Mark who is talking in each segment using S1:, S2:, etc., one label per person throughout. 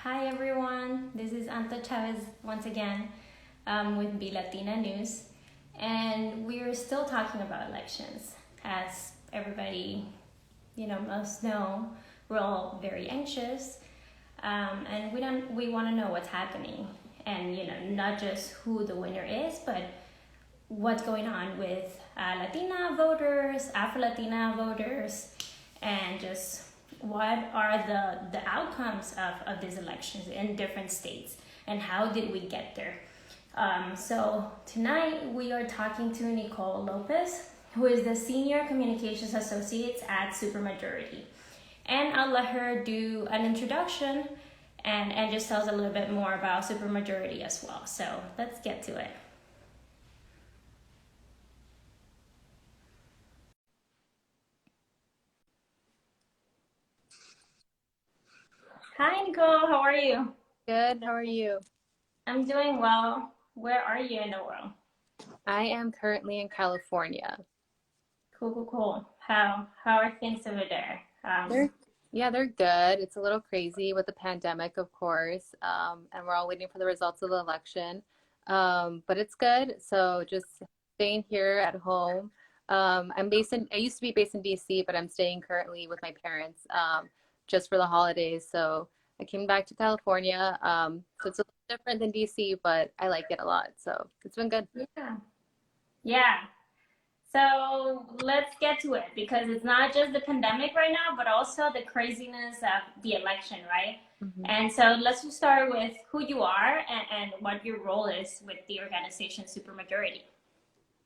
S1: Hi everyone, this is Anto Chávez once again with Be Latina News, and we're still talking about elections. As everybody, must know, we're all very anxious, and we want to know what's happening, and not just who the winner is, but what's going on with Latina voters, Afro-Latina voters, and just what are the outcomes of these elections in different states and how did we get there. So tonight we are talking to Nicole López, who is the Senior Communications Associate at Supermajority. And I'll let her do an introduction and just tell us a little bit more about Supermajority as well. So let's get to it. Hi, Nicole. How are you?
S2: Good. How are you?
S1: I'm doing well. Where are you in the world?
S2: I am currently in California.
S1: Cool. How are things over there?
S2: They're they're good. It's a little crazy with the pandemic, of course, and we're all waiting for the results of the election. But it's good. So just staying here at home. I used to be based in DC, but I'm staying currently with my parents just for the holidays. So I came back to California. So it's a little different than DC, but I like it a lot. So it's been good.
S1: Yeah. Yeah. So let's get to it because it's not just the pandemic right now, but also the craziness of the election, right?
S2: Mhm.
S1: And so let's just start with who you are and what your role is with the organization Supermajority.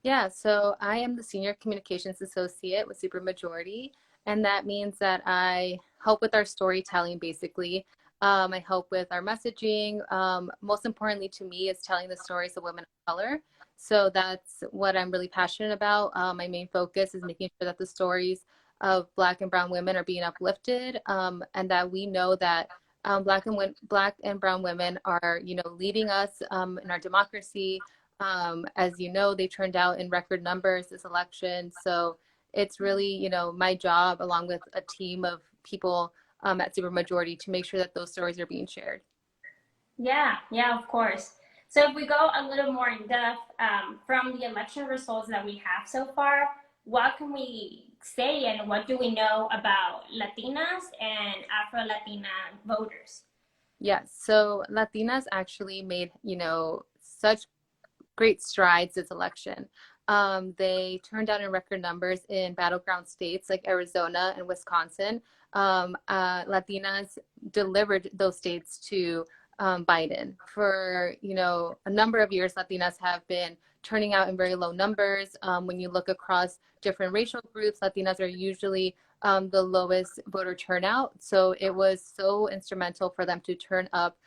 S2: Yeah, so I am the Senior Communications Associate with Supermajority, and that means that I help with our storytelling basically. I help with our messaging. Most importantly to me is telling the stories of women of color. So that's what I'm really passionate about. My main focus is making sure that the stories of Black and Brown women are being uplifted, and that we know that Black and Brown women are, leading us in our democracy. As you know, they turned out in record numbers this election. So it's really, my job along with a team of people at Supermajority to make sure that those stories are being shared.
S1: Yeah, of course. So if we go a little more in depth from the election results that we have so far, what can we say and what do we know about Latinas and Afro-Latina voters?
S2: Yes. So Latinas actually made, such great strides this election. They turned out in record numbers in battleground states like Arizona and Wisconsin. Latinas delivered those states to Biden. For a number of years, Latinas have been turning out in very low numbers. When you look across different racial groups, Latinas are usually the lowest voter turnout. So it was so instrumental for them to turn up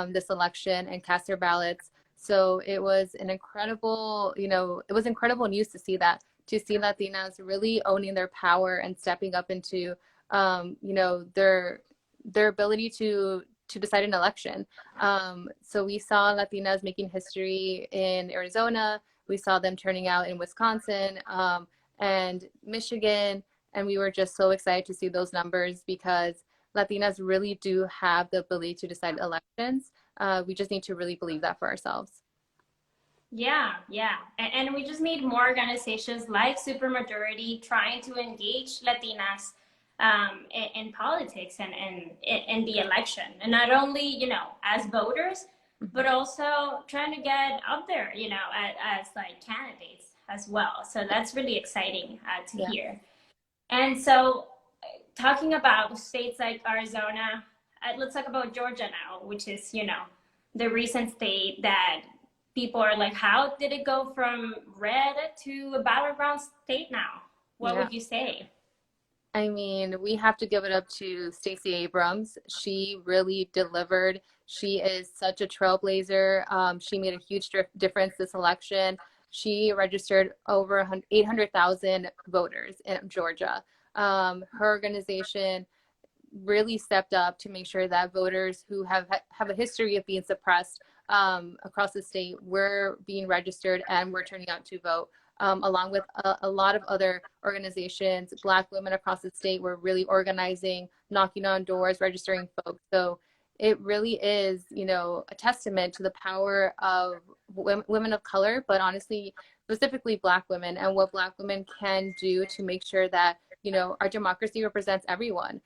S2: this election and cast their ballots. So it was an incredible, it was incredible news to see that, to see Latinas really owning their power and stepping up into, their ability to decide an election. So we saw Latinas making history in Arizona. We saw them turning out in Wisconsin and Michigan. And we were just so excited to see those numbers because Latinas really do have the ability to decide elections. We just need to really believe that for ourselves.
S1: Yeah. And we just need more organizations like Supermajority trying to engage Latinas in politics and in the election. And not only, as voters, but also trying to get up there, as like candidates as well. So that's really exciting to
S2: Yeah.
S1: hear. And so talking about states like Arizona, let's talk about Georgia now, which is, the recent state that people are like, how did it go from red to a battleground state now? What
S2: Yeah.
S1: would you say?
S2: I mean, we have to give it up to Stacey Abrams. She really delivered. She is such a trailblazer. She made a huge difference this election. She registered over 800,000 voters in Georgia. Her organization really stepped up to make sure that voters who have a history of being suppressed across the state were being registered and were turning out to vote. Along with a lot of other organizations, Black women across the state were really organizing, knocking on doors, registering folks. So it really is, you know, a testament to the power of women of color, but honestly, specifically Black women, and what Black women can do to make sure that, you know, our democracy represents everyone.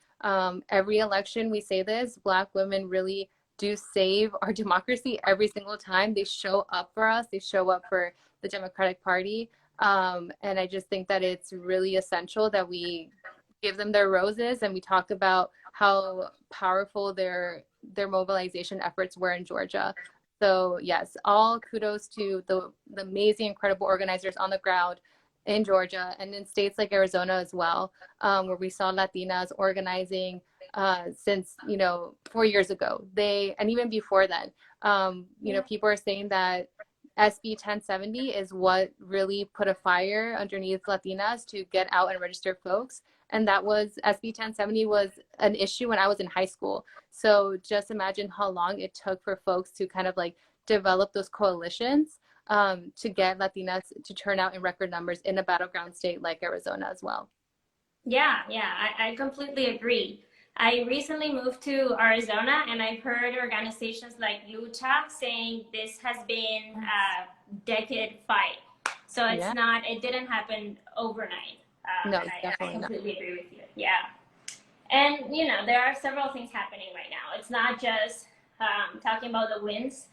S2: Every election we say this, Black women really do save our democracy every single time. They show up for us, they show up for the Democratic Party. And I just think that it's really essential that we give them their roses and we talk about how powerful their mobilization efforts were in Georgia. So yes, all kudos to the amazing, incredible organizers on the ground in Georgia and in states like Arizona as well, where we saw Latinas organizing since, you know, 4 years ago. And even before then, you know, people are saying that SB 1070 is what really put a fire underneath Latinas to get out and register folks. And that was SB 1070 was an issue when I was in high school. So just imagine how long it took for folks to kind of like develop those coalitions to get Latinas to turn out in record numbers in a battleground state like Arizona as well.
S1: Yeah, yeah, I completely agree. I recently moved to Arizona and I've heard organizations like Lucha saying this has been a decade fight. So it's
S2: Yeah.
S1: not, it didn't happen overnight.
S2: No,
S1: And I
S2: definitely not.
S1: completely agree with you. Yeah. And, you know, there are several things happening right now. It's not just talking about the wins,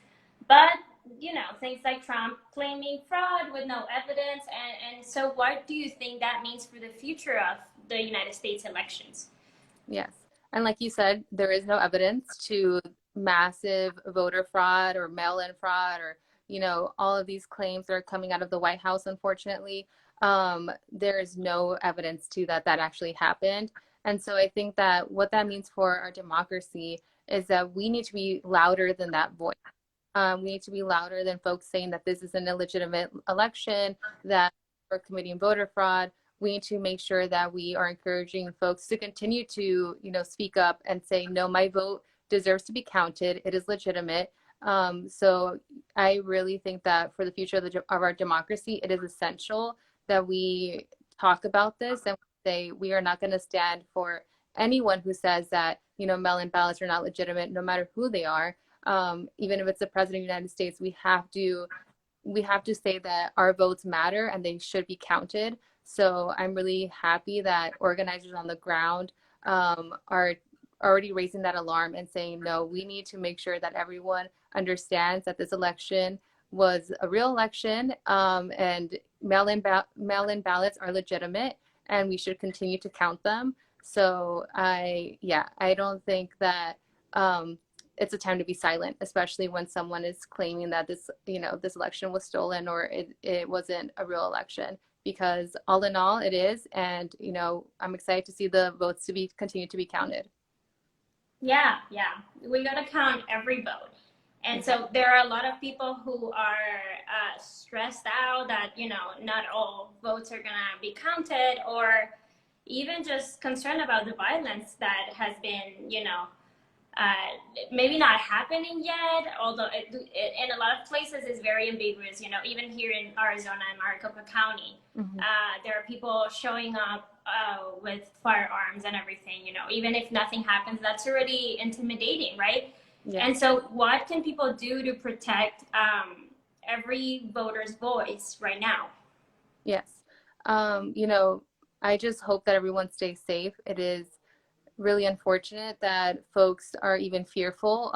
S1: but, you know, things like Trump claiming fraud with no evidence. And so what do you think that means for the future of the United States elections?
S2: Yes. And like you said, there is no evidence to massive voter fraud or mail-in fraud or, you know, all of these claims that are coming out of the White House, unfortunately. There is no evidence to that actually happened. And so I think that what that means for our democracy is that we need to be louder than that voice. We need to be louder than folks saying that this is an illegitimate election, that we're committing voter fraud. We need to make sure that we are encouraging folks to continue to, you know, speak up and say, no, my vote deserves to be counted. It is legitimate. So I really think that for the future of our democracy, it is essential that we talk about this and say we are not going to stand for anyone who says that, you know, mail-in ballots are not legitimate, no matter who they are. Even if it's the president of the United States, we have to say that our votes matter and they should be counted. So I'm really happy that organizers on the ground are already raising that alarm and saying, no, we need to make sure that everyone understands that this election was a real election, and mail-in ballots are legitimate and we should continue to count them. So I don't think that it's a time to be silent, especially when someone is claiming that this, you know, this election was stolen or it wasn't a real election, because all in all it is. And, you know, I'm excited to see the votes to be continue to be counted.
S1: Yeah, yeah. We got to count every vote. And so there are a lot of people who are stressed out that, you know, not all votes are going to be counted, or even just concerned about the violence that has been, you know, maybe not happening yet, although in a lot of places it's very ambiguous. You know, even here in Arizona and Maricopa County, there are people showing up with firearms and everything. You know, even if nothing happens, that's already intimidating, right? Yeah. And so what can people do to protect every voter's voice right now?
S2: Yes. You know, I just hope that everyone stays safe. It is really unfortunate that folks are even fearful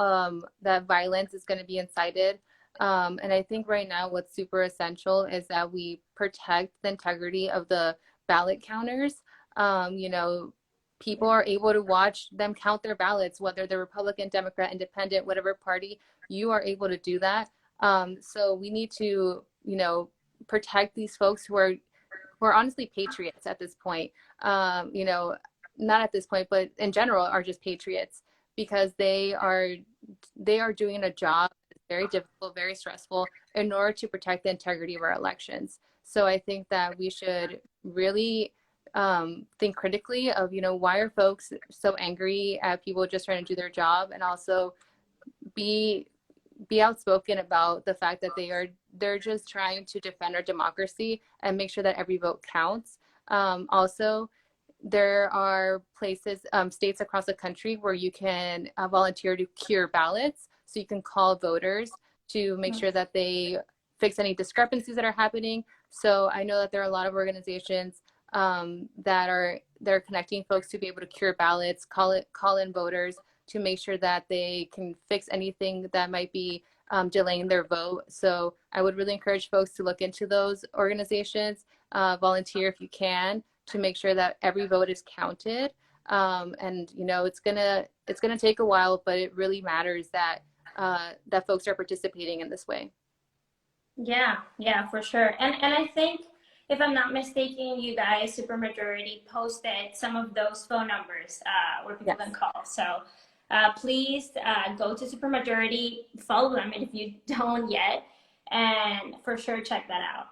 S2: that violence is going to be incited. And I think right now what's super essential is that we protect the integrity of the ballot counters. You know, people are able to watch them count their ballots, whether they're Republican, Democrat, Independent, whatever party, you are able to do that. So we need to, you know, protect these folks who are honestly patriots at this point. You know, not at this point, but in general are just patriots, because they are doing a job that's very difficult, very stressful, in order to protect the integrity of our elections. So I think that we should really think critically of, you know, why are folks so angry at people just trying to do their job, and also be outspoken about the fact that they're just trying to defend our democracy and make sure that every vote counts. Also, there are places, states across the country where you can volunteer to cure ballots. So you can call voters to make sure that they fix any discrepancies that are happening. So I know that there are a lot of organizations that are connecting folks to be able to cure ballots, call in voters to make sure that they can fix anything that might be delaying their vote. So I would really encourage folks to look into those organizations, volunteer if you can, to make sure that every vote is counted. And you know, it's gonna take a while, but it really matters that that folks are participating in this way.
S1: Yeah, yeah, for sure. And I think, if I'm not mistaken, you guys, Supermajority, posted some of those phone numbers where people
S2: Yes.
S1: can call. So please go to Supermajority, follow them if you don't yet, and for sure check that out.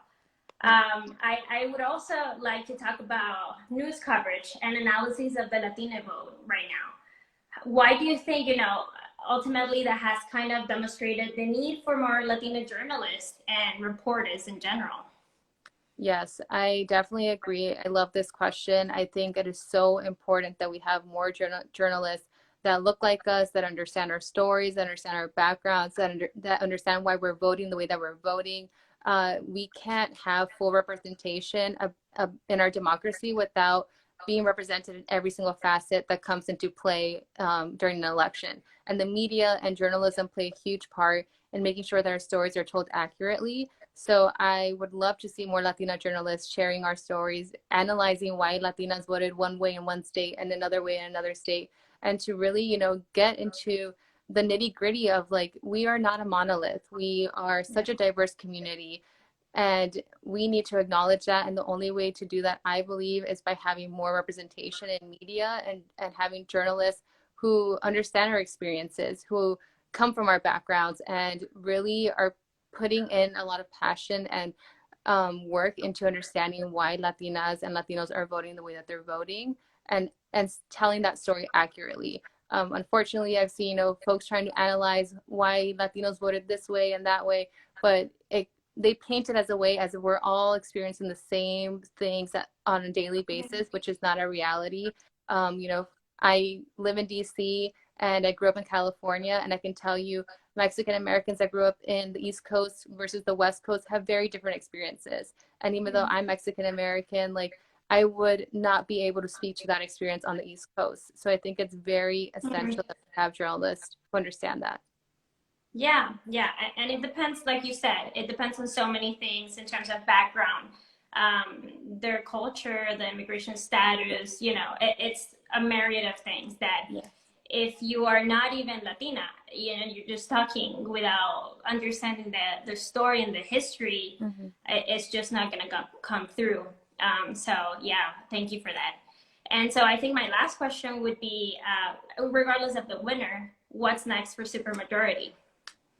S1: I would also like to talk about news coverage and analysis of the Latina vote right now. Why do you think, ultimately that has kind of demonstrated the need for more Latina journalists and reporters in general?
S2: Yes, I definitely agree. I love this question. I think it is so important that we have more journalists that look like us, that understand our stories, that understand our backgrounds, that understand why we're voting the way that we're voting. We can't have full representation in our democracy without being represented in every single facet that comes into play during an election. And the media and journalism play a huge part in making sure that our stories are told accurately. So I would love to see more Latina journalists sharing our stories, analyzing why Latinas voted one way in one state and another way in another state, and to really, get into the nitty gritty of, like, we are not a monolith. We are such a diverse community, and we need to acknowledge that. And the only way to do that, I believe, is by having more representation in media, and having journalists who understand our experiences, who come from our backgrounds, and really are putting in a lot of passion and work into understanding why Latinas and Latinos are voting the way that they're voting, and telling that story accurately. Unfortunately, I've seen, folks trying to analyze why Latinos voted this way and that way, but they paint it as a way as if we're all experiencing the same things on a daily basis, which is not a reality. I live in DC and I grew up in California, and I can tell you Mexican Americans that grew up in the East Coast versus the West Coast have very different experiences. And even though I'm Mexican American, like, I would not be able to speak to that experience on the East Coast. So I think it's very essential that we have journalists who understand that.
S1: Yeah, yeah, and it depends, like you said, it depends on so many things in terms of background, their culture, the immigration status. It's a myriad of things that,
S2: Yeah.
S1: if you are not even Latina, you're just talking without understanding the story and the history, it's just not going to come through. So yeah, thank you for that. And so I think my last question would be, regardless of the winner, what's next for Supermajority?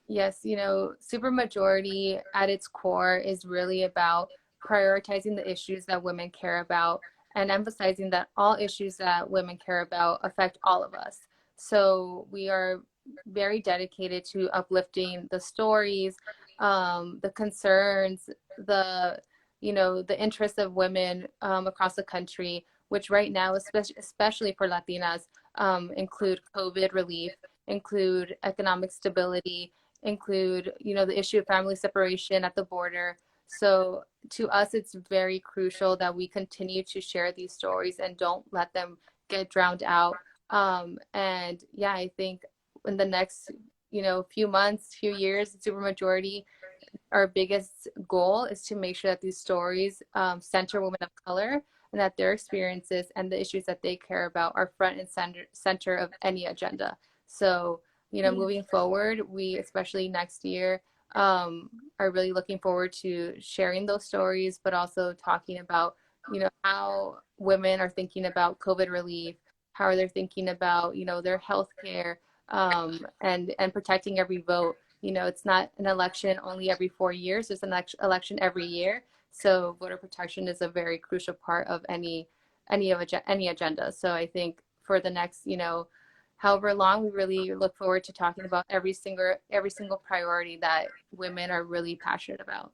S2: Yes, Supermajority at its core is really about prioritizing the issues that women care about, and emphasizing that all issues that women care about affect all of us. So we are very dedicated to uplifting the stories, the concerns, the interests of women across the country, which right now, especially for Latinas, include COVID relief, include economic stability, include, the issue of family separation at the border. So to us, it's very crucial that we continue to share these stories and don't let them get drowned out. And yeah, I think in the next, few months, few years, Supermajority, our biggest goal is to make sure that these stories center women of color, and that their experiences and the issues that they care about are front and center of any agenda. So, moving forward, we, especially next year, are really looking forward to sharing those stories, but also talking about, how women are thinking about COVID relief, how are they thinking about, their health care, and protecting every vote. It's not an election only every 4 years. There's an election every year. So voter protection is a very crucial part of any agenda. So I think for the next, however long, we really look forward to talking about every single priority that women are really passionate about.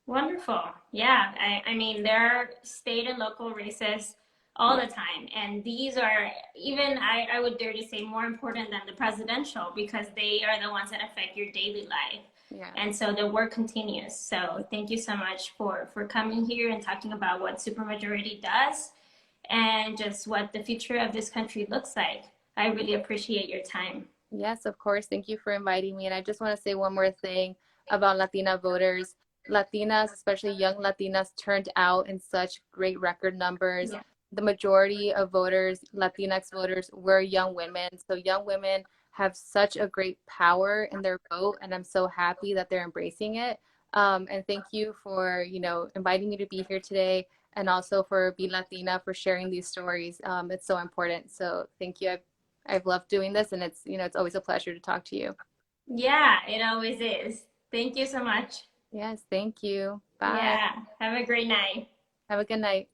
S1: Wonderful. Yeah. I mean, there are state and local races all
S2: Yeah.
S1: the time. And these are even, I would dare to say, more important than the presidential because they are the ones that affect your daily life.
S2: Yeah.
S1: And so the work continues. So thank you so much for coming here and talking about what Supermajority does and just what the future of this country looks like. I really appreciate your time.
S2: Yes, of course. Thank you for inviting me. And I just want to say one more thing about Latina voters. Latinas, especially young Latinas, turned out in such great record numbers.
S1: Yeah.
S2: The majority of voters, Latinx voters, were young women. So young women have such a great power in their vote, and I'm so happy that they're embracing it. And thank you for, inviting me to be here today, and also for Be Latina for sharing these stories. It's so important. So thank you. I've loved doing this, and it's always a pleasure to talk to you.
S1: Yeah, it always is. Thank you so much.
S2: Yes, thank you. Bye.
S1: Yeah, have a great night.
S2: Have a good night.